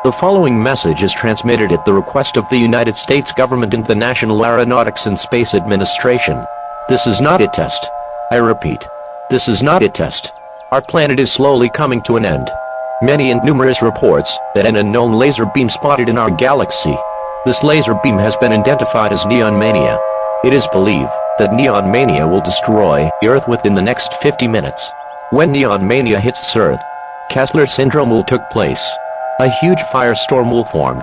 The following message is transmitted at the request of the United States government and the National Aeronautics and Space Administration. This is not a test. I repeat, this is not a test. Our planet is slowly coming to an end. Many and numerous reports that an unknown laser beam spotted in our galaxy. This laser beam has been identified as Neon Mania. It is believed that Neon Mania will destroy the Earth within the next 50 minutes. When Neon Mania hits Earth, Kessler Syndrome will take place. A huge firestorm will form,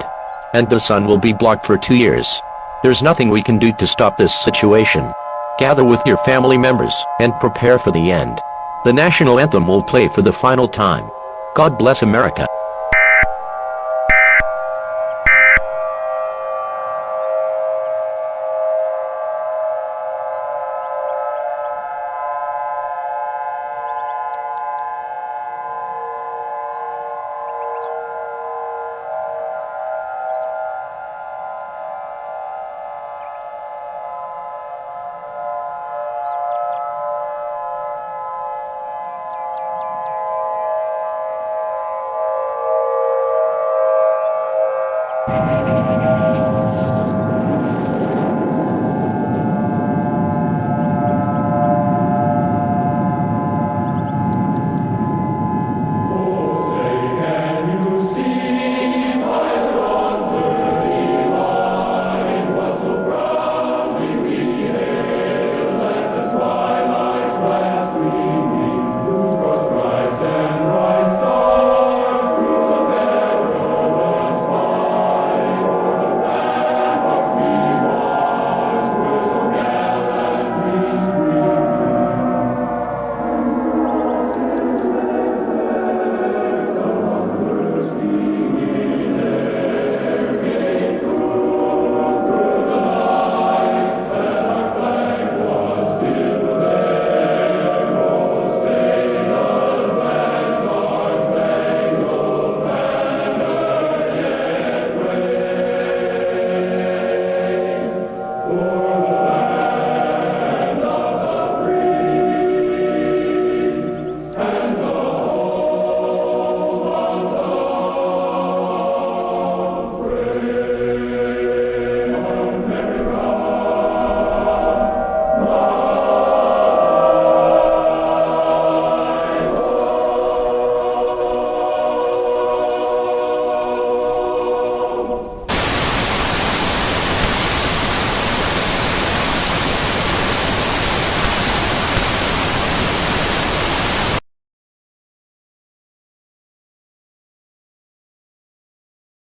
and the sun will be blocked for 2 years. There's nothing we can do to stop this situation. Gather with your family members and prepare for the end. The national anthem will play for the final time. God bless America.